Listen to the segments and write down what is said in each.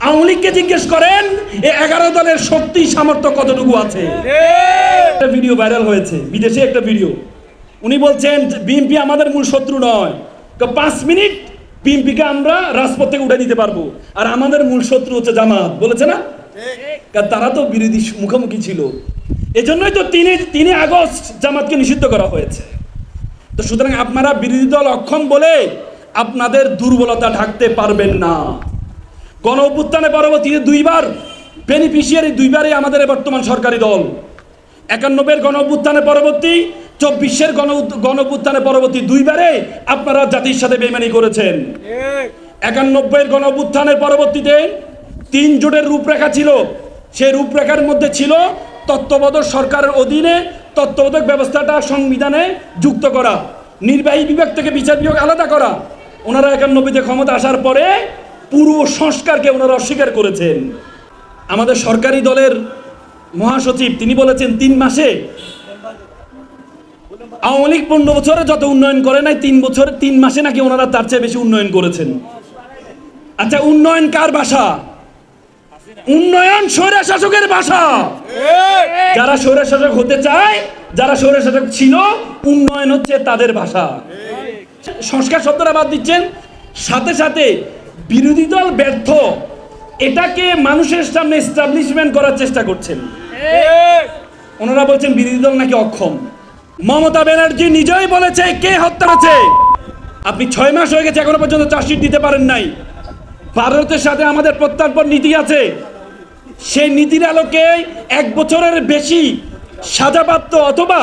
আওয়ামী লীগকে জিজ্ঞেস করেন এই 11 দলের শক্তি সামর্থ্য কতটুকু আছে। একটা ভিডিও ভাইরাল হয়েছে, বিদেশে একটা ভিডিও। উনি বলছেন বিএনপি আমাদের মূল শত্রু নয়, 5 মিনিট বিএনপিকে আমরা রাজপথ থেকে উঠে দিতে পারবো, আর আমাদের মূল শত্রু হচ্ছে জামাত, বলেছে না? কারণ তারা তো বিরোধী মুখোমুখি ছিল, এজন্যই তো 3 আগস্ট জামাতকে নিষিদ্ধ করা হয়েছে। তো সুতরাং আপনারা বিরোধী দল অক্ষম বলে আপনাদের দুর্বলতা ঢাকতে পারবেন না। গণ অভ্যুত্থানে পরবর্তীতে 2বার বেনিফিশিয়ারি, 2বারই আমাদের বর্তমান সরকারি দল। 91-এর গণ অভ্যুত্থানে পরবর্তী, 24-এর গণ অভ্যুত্থানে পরবর্তী 2বারে আপনারা জাতির সাথে বেইমানি করেছেন। 91-এর গণ অভ্যুত্থানের পরবর্তীতে 3 জোটের রূপরেখা ছিল, সেই রূপরেখার মধ্যে ছিল তত্ত্বাবধায়ক সরকারের অধীনে তত্ত্বাবধায়ক ব্যবস্থাটা সংবিধানে যুক্ত করা, নির্বাহী বিভাগ থেকে বিচার বিভাগ আলাদা করা। ওনারা 91-তে ক্ষমতা আসার পরে পুরো সংস্কারকে ওনারা অস্বীকার করেছেন। আমাদের সরকারি দলের মহাসচিব তিনি বলেছেন 3 মাসে আওয়ামী লীগ 15 বছরে যত উন্নয়ন করে নাই 3 মাসে নাকি ওনারা তার চেয়ে বেশি উন্নয়ন করেছেন। আচ্ছা, উন্নয়ন কার ভাষা? উন্নয়ন স্বৈরা শাসকের ভাষা। যারা স্বৈরা শাসক হতে চায়, যারা স্বৈরা শাসক ছিল, উন্নয়ন হচ্ছে তাদের ভাষা। সংস্কার শব্দটা বাদ দিচ্ছেন, সাথে সাথে বিরোধী দল ব্যর্থ, এটাকে মানুষের সামনে এস্টাবলিশমেন্ট করার চেষ্টা করছেন। ওনারা বলছেন বিরোধী দল নাকি অক্ষম। মমতা ব্যানার্জি নিজেই বলেছে কে হত্যা করেছে। আপনি 6 মাস হয়ে গেছে এখনো পর্যন্ত চার্জশিট দিতে পারেন নাই। ভারতের সাথে আমাদের প্রত্যর্পণ নীতি আছে, সেই নীতির আলোকে 1 বছরের বেশি সাজাপ্রাপ্ত অথবা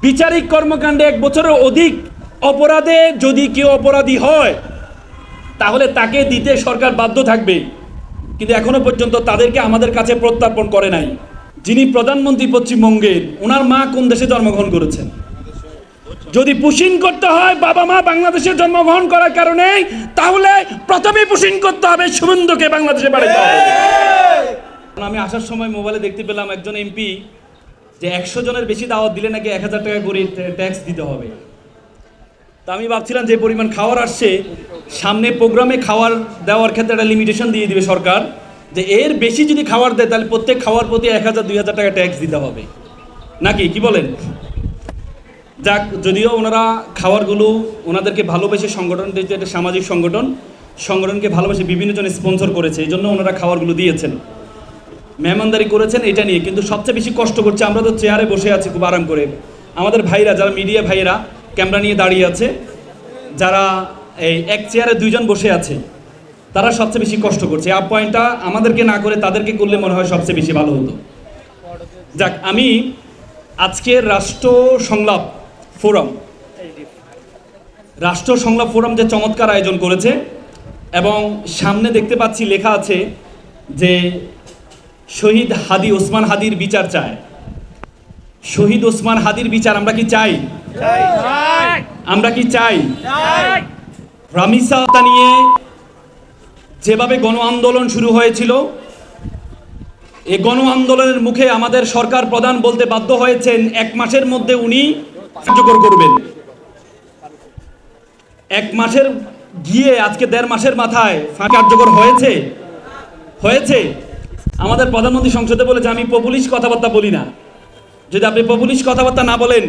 বিচারিক কর্মকাণ্ডে 1 বছরের অধিক অপরাধে যদি কেউ অপরাধী হয় তাহলে তাকে দিতে সরকার বাধ্য থাকবে, কিন্তু এখনো পর্যন্ত তাদেরকে আমাদের কাছে প্রত্যর্পণ করে নাই। যিনি প্রধানমন্ত্রী পশ্চিমবঙ্গের, ওনার মা কোন দেশে জন্মগ্রহণ করেছেন? যদি পুশিং করতে হয় বাবা মা বাংলাদেশে জন্মগ্রহণ করার কারণে, তাহলে প্রথমে পুশিং করতে হবে শুভেন্দুকে বাংলাদেশে পাঠাতে হবে। আমি আসার সময় মোবাইলে দেখতে পেলাম একজন এমপি যে 100 জনের বেশি দাওয়াত দিলে নাকি 1000 টাকা করে ট্যাক্স দিতে হবে। তা আমি ভাবছিলাম যে পরিমাণ খাওয়ার আসছে, সামনে প্রোগ্রামে খাওয়ার দেওয়ার ক্ষেত্রে একটা লিমিটেশন দিয়ে দিবে সরকার, যে এর বেশি যদি খাবার দেয় তাহলে প্রত্যেক খাওয়ার প্রতি 1000-2000 টাকা ট্যাক্স দিতে হবে, নাকি কি বলেন? যাক, যদিও ওনারা খাবারগুলো ওনাদেরকে ভালোবেসে, সংগঠন একটা সামাজিক সংগঠনকে ভালোবেসে বিভিন্ন জন স্পন্সর করেছে, এই জন্য ওনারা খাবারগুলো দিয়েছেন, মেহমানদারি করেছেন এটা নিয়ে। কিন্তু সবচেয়ে বেশি কষ্ট করছে, আমরা তো চেয়ারে বসে আছি খুব আরাম করে, আমাদের ভাইরা যারা মিডিয়া ভাইরা ক্যামেরা নিয়ে দাঁড়িয়ে আছে, যারা এই এক চেয়ারে 2 জন বসে আছে, তারা সবচেয়ে বেশি কষ্ট করছে। এই পয়েন্টটা আমাদেরকে না করে তাদেরকে করলে মনে হয় সবচেয়ে বেশি ভালো হতো। যাক, আমি আজকের রাষ্ট্র সংলাপ ফোরাম যে চমৎকার আয়োজন করেছে, এবং সামনে দেখতে পাচ্ছি লেখা আছে যে শহীদ হাদি ওসমান হাদির বিচার চায়। শহীদ ওসমান হাদির বিচার আমরা কি চাই? আমরা কি চাই? রামিসা হত্যা নিয়ে যেভাবে গণ আন্দোলন শুরু হয়েছিল, এই গণ আন্দোলনের মুখে আমাদের সরকার প্রধান বলতে বাধ্য হয়েছেন 1 মাসের মধ্যে উনি কার্যকর করবেন। 1 মাসের গিয়ে আজকে 1.5 মাসের মাথায় কার্যকর হয়েছে। আমাদের প্রধানমন্ত্রী সংসদে বলেছে আমি পপুলিস্ট কথাবার্তা বলি না। যদি আপনি পপুলিস্ট কথাবার্তা না বলেন,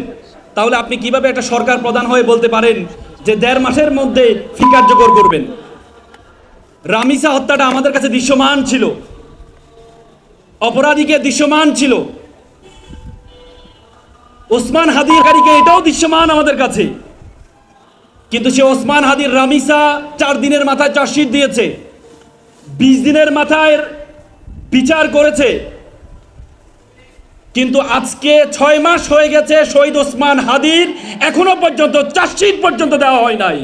তাহলে আপনি কিভাবে একটা সরকার প্রধান হয়ে বলতে পারেন যে 1.5 মাসের মধ্যে ফি কার্যকর করবেন? রামিসা হত্যাটা আমাদের কাছে দৃশ্যমান ছিল, অপরাধীকে দৃশ্যমান ছিল, ওসমান হাদিকে এটাও দৃশ্যমান আমাদের কাছে। কিন্তু সে ওসমান হাদির রামিসা 4 দিনের মাথায় চার্জশিট দিয়েছে, 20 দিনের মাথায় বিচার করেছে, কিন্তু আজকে 6 মাস হয়ে গেছে শহীদ ওসমান হাদির এখনো পর্যন্ত চার্জশিট পর্যন্ত দেওয়া হয় নাই।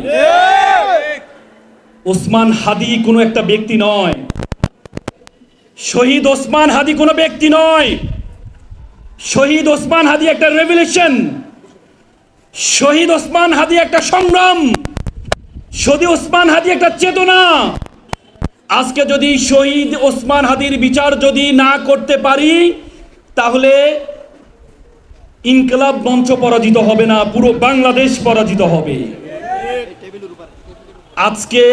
ওসমান হাদি কোনো একটা ব্যক্তি নয়, শহীদ ওসমান হাদি কোনো ব্যক্তি নয়। শহীদ ওসমান হাদি একটা রেভলিউশন, শহীদ ওসমান হাদি একটা সংগ্রাম, শহীদ ওসমান হাদি একটা চেতনা। আজকে যদি শহীদ ওসমান হাদির বিচার যদি না করতে পারি, তাহলে ইনকলাব মঞ্চ পরাজিত হবে না, পুরো বাংলাদেশ পরাজিত হবে। আজকে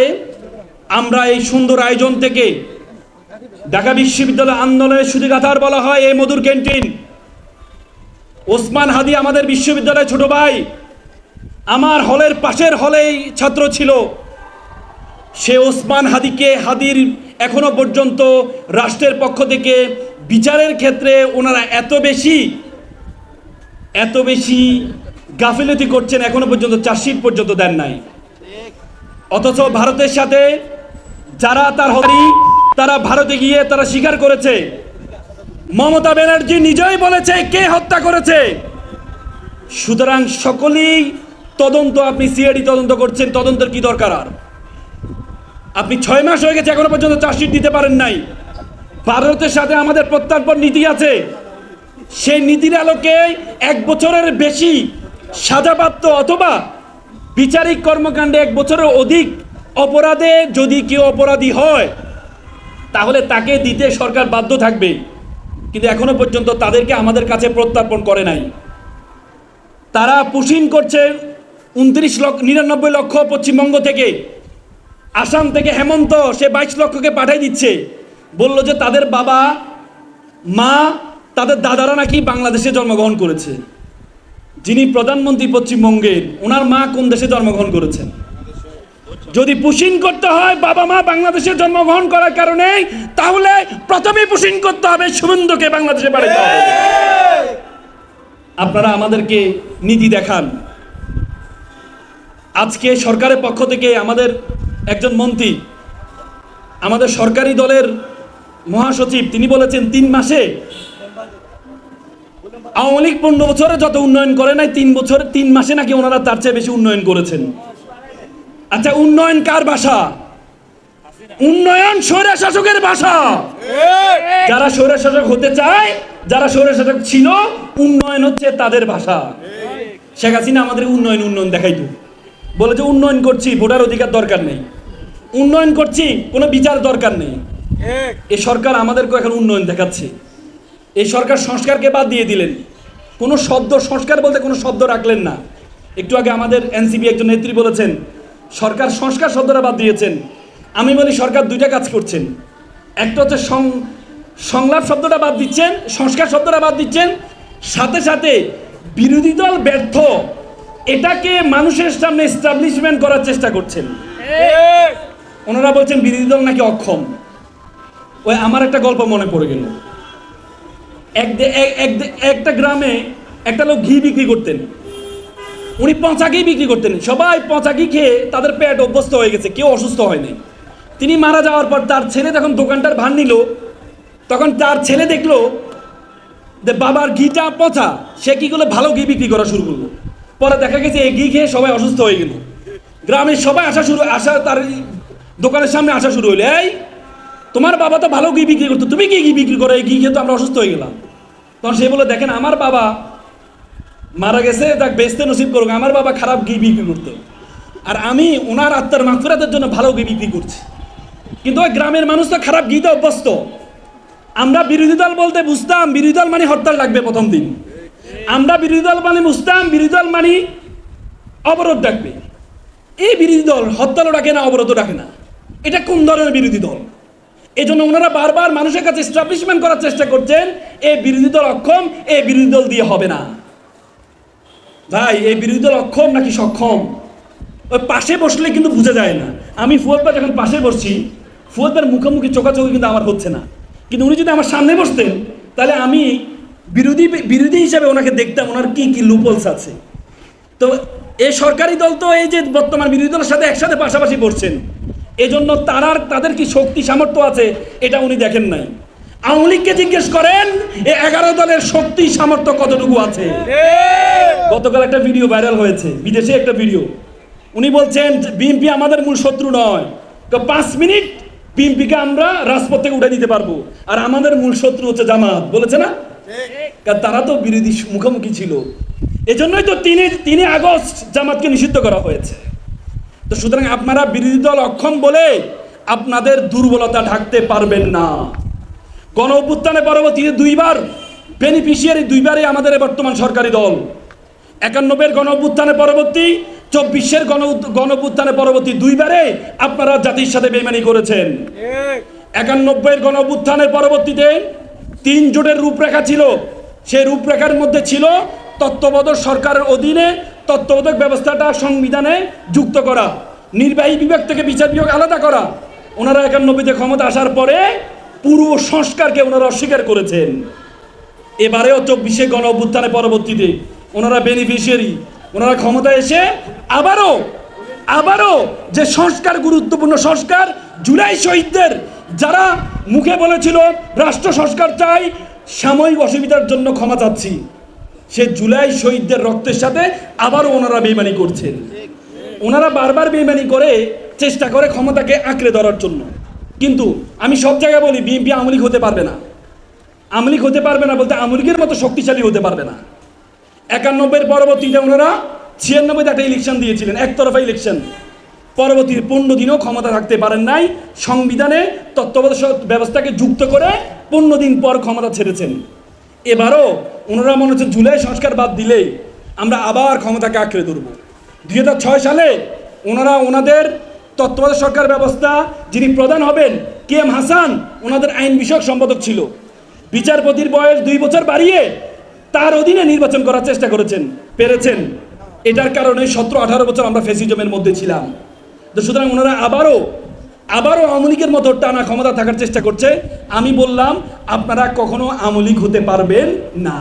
আমরা এই সুন্দর আয়োজন থেকে ঢাকা বিশ্ববিদ্যালয় আন্দোলনের সুতিগাথার বলা হয় এই মধুর ক্যান্টিন। ওসমান হাদি আমাদের বিশ্ববিদ্যালয়ের ছোট ভাই, আমার হলের পাশের হলেই ছাত্র ছিল। সে ওসমান হাদির এখনো পর্যন্ত রাষ্ট্রের পক্ষ থেকে বিচারের ক্ষেত্রে ওনারা এত বেশি গাফিলতি করছেন, এখনো পর্যন্ত চার্জশিট পর্যন্ত দেন নাই। অথচ ভারতের সাথে যারা তারা ভারতে গিয়ে তারা স্বীকার করেছে, মমতা ব্যানার্জি নিজেই বলেছে কে হত্যা করেছে। সুতরাং সকলেই তদন্ত, আপনি সিআইডি তদন্ত করছেন, তদন্তের কি দরকার? আর আপনি 6 মাস হয়ে গেছে এখনো পর্যন্ত চার্জশিট দিতে পারেন নাই। ভারতের সাথে আমাদের প্রত্যর্পণ নীতি আছে, সেই নীতির আলোকে 1 বছরের বেশি সাজাপ্রাপ্ত অথবা বিচারিক কর্মকাণ্ডে 1 বছরের অধিক অপরাধে যদি কেউ অপরাধী হয় তাহলে তাকে দিতে সরকার বাধ্য থাকবে। কিন্তু এখনো পর্যন্ত তাদেরকে আমাদের কাছে প্রত্যর্পণ করে নাই। তারা পুশিং করছে 99 লক্ষ পশ্চিমবঙ্গ থেকে, আসাম থেকে হেমন্ত সে 22 লক্ষকে পাঠিয়ে দিচ্ছে। বলল যে তাদের বাবা মা তাদের দাদারা নাকি বাংলাদেশে জন্মগ্রহণ করেছে। যিনি প্রধানমন্ত্রী পশ্চিমবঙ্গের, ওনার মা কোন দেশে জন্মগ্রহণ করেছেন? যদি পুশিং করতে হয় বাবা মা বাংলাদেশে জন্মগ্রহণ করার কারণে, তাহলে প্রথমে পুশিং করতে হবে শুভেন্দুকে বাংলাদেশে পাঠাতে হবে। আপনারা আমাদেরকে নীতি দেখান। আজকে সরকারের পক্ষ থেকে আমাদের একজন মন্ত্রী, আমাদের সরকারি দলের মহাসচিব, তিনি বলেছেন 3 মাসে আওয়ামী লীগ 15 বছরে যত উন্নয়ন করে নাই 3 মাসে নাকি ওনারা তার চেয়ে বেশি উন্নয়ন করেছেন। আচ্ছা, উন্নয়ন কার ভাষা? উন্নয়ন স্বৈরশাসকের ভাষা। যারা স্বৈরশাসক হতে চায়, যারা স্বৈরশাসক ছিল, উন্নয়ন হচ্ছে তাদের ভাষা। শেখ হাসিনা আমাদের উন্নয়ন দেখাইতো, বলে যে উন্নয়ন করছি, ভোটার অধিকার দরকার নেই, উন্নয়ন করছি, কোনো বিচার দরকার নেই। এই সরকার আমাদেরকে এখন উন্নয়ন দেখাচ্ছে। এই সরকার সংস্কারকে বাদ দিয়ে দিলেন, কোনো শব্দ সংস্কার বলতে কোনো শব্দ রাখলেন না। একটু আগে আমাদের এনসিপি একজন নেত্রী বলেছেন সরকার সংস্কার শব্দটা বাদ দিয়েছেন। আমি বলি সরকার 2টা কাজ করছেন। একটা হচ্ছে সংলাপ শব্দটা বাদ দিচ্ছেন, সংস্কার শব্দটা বাদ দিচ্ছেন, সাথে সাথে বিরোধী দল ব্যর্থ, এটাকে মানুষের সামনে এস্টাবলিশমেন্ট করার চেষ্টা করছেন। ওনারা বলছেন বিরোধী দল নাকি অক্ষম। ওই আমার একটা গল্প মনে পড়ে গেল। একটা গ্রামে একটা লোক ঘি বিক্রি করতেন, উনি পচা ঘি বিক্রি করতেন। সবাই পচা ঘি খেয়ে তাদের পেট অভ্যস্ত হয়ে গেছে, কেউ অসুস্থ হয়নি। তিনি মারা যাওয়ার পর তার ছেলে যখন দোকানটার ভার নিল, তখন তার ছেলে দেখলো যে বাবার ঘিটা পচা, সে কি করলো, ভালো ঘি বিক্রি করা শুরু করলো। পরে দেখা গেছে এই ঘি খেয়ে সবাই অসুস্থ হয়ে গেল। গ্রামের সবাই তার দোকানের সামনে আসা শুরু হইলো, এই তোমার বাবা তো ভালো ঘি বিক্রি করতো, তুমি কি ঘি বিক্রি করো? এই ঘি খেয়ে তো আমরা অসুস্থ হয়ে গেলাম। তখন সে বলে, দেখেন আমার বাবা মারা গেছে, তাকে বেচতে নসিব করুক, আমার বাবা খারাপ ঘি বিক্রি করতো, আর আমি ওনার আত্মার মাগফিরাতের জন্য ভালো ঘি বিক্রি করছি। কিন্তু ওই গ্রামের মানুষ তো খারাপ ঘিতে অভ্যস্ত। আমরা বিরোধী দল বলতে বুঝতাম বিরোধী দল মানে হরতাল লাগবে প্রথম দিন, আমরা বিরোধী দল মানে বুঝতাম বিরোধী দল মানে অবরোধ ডাকবে। এই বিরোধী দল হরতালও ডাকে না, অবরোধও ডাকে না, এটা কোন ধরনের বিরোধী দল? এই জন্য ওনারা বারবার মানুষের কাছে এস্টাবলিশমেন্ট করার চেষ্টা করছেন এই বিরোধী দল অক্ষম, এই বিরোধী দল দিয়ে হবে না। ভাই, এই বিরোধী দল অক্ষম নাকি সক্ষম? ওই পাশে বসলে কিন্তু বোঝা যায় না। আমি ফুয়াদ ভাই যখন পাশে বসছি, ফুয়াদ ভাইয়ের মুখোমুখি চোখাচোখি কিন্তু আমার হচ্ছে না, কিন্তু উনি যদি আমার সামনে বসতেন তাহলে আমি বিরোধী হিসাবে ওনাকে দেখতাম, ওনার কি কি লুপলস আছে। তো এই সরকারি দল তো এই যে বর্তমান বিরোধী দলের সাথে একসাথে পাশাপাশি বসছেন, এজন্য তাদের কি শক্তি সামর্থ্য আছে এটা উনি দেখেন নাই। আওয়ামী লীগকে জিজ্ঞেস করেন এই 11 দলের শক্তি সামর্থ্য কতটুকু আছে। গতকাল একটা ভিডিও ভাইরাল হয়েছে, বিদেশে একটা ভিডিও। উনি বলছেন বিএনপি আমাদের মূল শত্রু নয়, 5 মিনিট বিএনপিকে আমরা রাজপথ থেকে উঠে দিতে পারবো, আর আমাদের মূল শত্রু হচ্ছে জামাত, বলেছে না? কারণ তারা তো বিরোধী মুখোমুখি ছিল, এজন্যই তো 3 আগস্ট জামাতকে নিষিদ্ধ করা হয়েছে। তো সুতরাং আপনারা বিরোধী দল অক্ষম বলে আপনাদের দুর্বলতা ঢাকতে পারবেন না। গণ অভ্যুত্থানে পরবর্তীতে 2বার বেনিফিশিয়ারি, 2বারই আমাদের বর্তমান সরকারি দল। 91-এর গণ অভ্যুত্থানে পরবর্তী, 24-এর গণ অভ্যুত্থানে পরবর্তী 2বারে আপনারা জাতির সাথে বেইমানি করেছেন। 91-এর গণ অভ্যুত্থানের পরবর্তীতে 3 জোটের রূপরেখা ছিল। সেই রূপরেখার মধ্যে ছিল তত্ত্বাবধায়ক সরকারের অধীনে তত্ত্বাবধায়ক ব্যবস্থাটা সংবিধানে যুক্ত করা, নির্বাহী বিভাগ থেকে বিচার বিভাগ আলাদা করা। ওনারা 91-তে ক্ষমতা আসার পরে পুরো সংস্কারকে ওনারা অস্বীকার করেছেন। এবারেও 24-এ গণ অভ্যুত্থানের পরবর্তীতে ওনারা বেনিফিশিয়ারি। ওনারা ক্ষমতায় এসে আবারও যে সংস্কার, গুরুত্বপূর্ণ সংস্কার, জুলাই শহীদদের যারা মুখে বলেছিল রাষ্ট্র সংস্কার চাই, সাময়িক অসুবিধার জন্য ক্ষমা চাচ্ছি, সে জুলাই শহীদদের রক্তের সাথে আবারও ওনারা বেইমানি করছেন। ওনারা বারবার বেইমানি করে চেষ্টা করে ক্ষমতাকে আঁকড়ে ধরার জন্য। কিন্তু আমি সব জায়গায় বলি, বিএনপি আওয়ামী লীগ হতে পারবে না। আওয়ামী লীগ হতে পারবে না বলতে আওয়ামী লীগের মতো শক্তিশালী হতে পারবে না। 91-এর পরবর্তীতে ওনারা 96-তে একটা ইলেকশন দিয়েছিলেন, একতরফা ইলেকশন। পরবর্তী 15 দিনও ক্ষমতা রাখতে পারেন নাই। সংবিধানে তত্ত্বাবধায়ক ব্যবস্থাকে যুক্ত করে 15 দিন পর ক্ষমতা ছেড়েছেন। এবারও ওনারা মনে হচ্ছে জুলাই সংস্কার বাদ দিলেই আমরা আবার ক্ষমতাকে আঁকড়ে ধরব। 2006 সালে ওনারা ওনাদের তত্ত্বাবধায়ক সরকার ব্যবস্থা যিনি প্রধান হবেন KM হাসান ওনাদের আইন বিষয়ক সম্পাদক ছিল। বিচারপতির বয়স 2 বছর বাড়িয়ে তার অধীনে নির্বাচন করার চেষ্টা পেরেছেন। এটার কারণে 17-18 বছর আমরা ফ্যাসিজমের মধ্যে ছিলাম। তো সুতরাং ওনারা আবারও আওয়ামী লীগের মতো টানা ক্ষমতা থাকার চেষ্টা করছে। আমি বললাম আপনারা কখনো আওয়ামী লীগ হতে পারবেন না,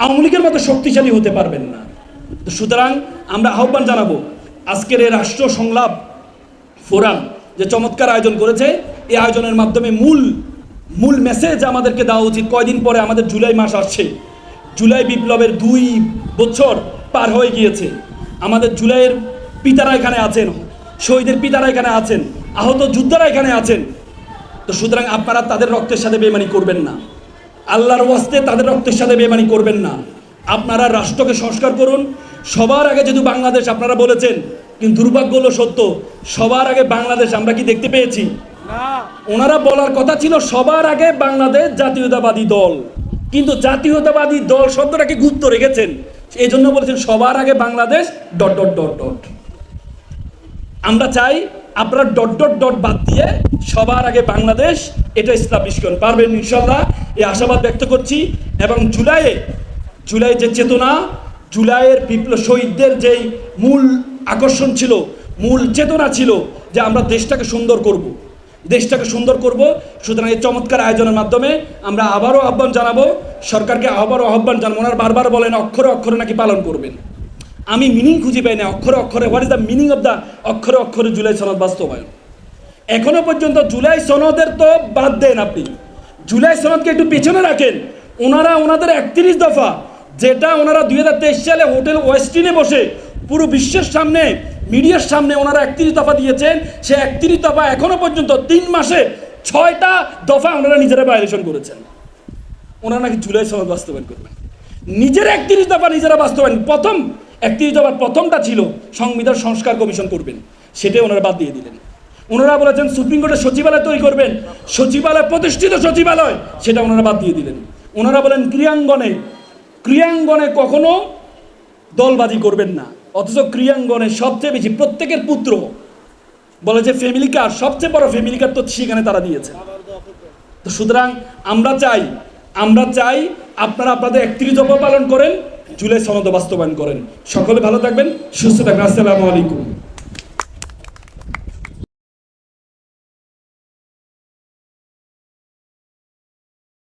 আওয়ামী লীগের মতো শক্তিশালী হতে পারবেন না। তো সুতরাং আমরা আহ্বান জানাবো, আজকের এই রাষ্ট্র সংলাপ ফোরাম যে চমৎকার আয়োজন করেছে, এই আয়োজনের মাধ্যমে মূল মেসেজ আমাদেরকে দেওয়া উচিত। কয়দিন পরে আমাদের জুলাই মাস আসছে। জুলাই বিপ্লবের 2 বছর পার হয়ে গিয়েছে। আমাদের জুলাইয়ের পিতারা এখানে আছেন, শহীদের পিতারা এখানে আছেন, আহত যোদ্ধারা এখানে আছেন। তো সুতরাং আপনারা তাদের রক্তের সাথে বেইমানি করবেন না, আল্লাহর ওয়াস্তে তাদের রক্তের সাথে বেইমানি করবেন না। আপনারা রাষ্ট্রকে সংস্কার করুন। সবার আগে যেহেতু বাংলাদেশ আপনারা বলেছেন, কিন্তু দুর্ভাগ্য হলো সত্য, সবার আগে বাংলাদেশ আমরা কি দেখতে পেয়েছি? ওনারা বলার কথা ছিল সবার আগে বাংলাদেশ জাতীয়তাবাদী দল, কিন্তু জাতীয়তাবাদী দল শব্দটাকে গুপ্ত রেখেছেন। এই জন্য বলেছেন সবার আগে বাংলাদেশ ... আমরা চাই আপনারা ... বাদ দিয়ে সবার আগে বাংলাদেশ এটা এস্টাবলিশ করুন। পারবেন ইনশাল্লাহ, এই আশাবাদ ব্যক্ত করছি। এবং জুলাই যে চেতনা, জুলাইয়ের বিপ্লব শহীদদের যেই মূল আকর্ষণ ছিল, মূল চেতনা ছিল যে আমরা দেশটাকে সুন্দর করব। সুতরাং এই চমৎকার আয়োজনের মাধ্যমে আমরা আবারও আহ্বান জানাবো, সরকারকে আহ্বান জানাবো। ওনারা বারবার বলেন অক্ষরে অক্ষরে নাকি পালন করবেন। আমি মিনিং খুঁজে পাই না অক্ষরে অক্ষরে। What is the meaning of the অক্ষরে অক্ষরে জুলাই সনদ বাস্তবায়ন? এখনো পর্যন্ত জুলাই সনদের তো বাদ দেন, আপনি জুলাই সনদকে একটু পেছনে রাখেন। ওনারা ওনাদের 31 দফা, যেটা ওনারা 2023 সালে হোটেল ওয়েস্টিনে বসে পুরো বিশ্বের সামনে, মিডিয়ার সামনে ওনারা 31 দফা দিয়েছেন, সে 31 দফা এখনো পর্যন্ত 3 মাসে 6টা দফা ওনারা নিজেরা ভায়োলেশন করেছেন। ওনারা নাকি জুলাই সনদ বাস্তবায়ন করবেন, নিজের 31 দফা নিজেরা বাস্তবায়ন। প্রথম 31 দফার প্রথমটা ছিল সংবিধান সংস্কার কমিশন করবেন, সেটাই ওনারা বাদ দিয়ে দিলেন। ওনারা বলেছেন সুপ্রিম কোর্টের সচিবালয় তৈরি করবেন, সচিবালয় প্রতিষ্ঠিত সচিবালয়, সেটা ওনারা বাদ দিয়ে দিলেন। ওনারা বলেন ক্রিয়াঙ্গনে কখনো দলবাজি করবেন না, অথচ ক্রিয়াঙ্গনে সবচেয়ে বেশি প্রত্যেকের পুত্র বলে যে ফ্যামিলি কার, সবচেয়ে বড় ফ্যামিলি কার তো সেখানে তারা দিয়েছে। তো সুতরাং আমরা চাই আপনারা আপনাদের 31 দফা পালন করেন, জুলাই সনদ বাস্তবায়ন করেন। সকলে ভালো থাকবেন, সুস্থ থাকবেন। আসসালামু আলাইকুম।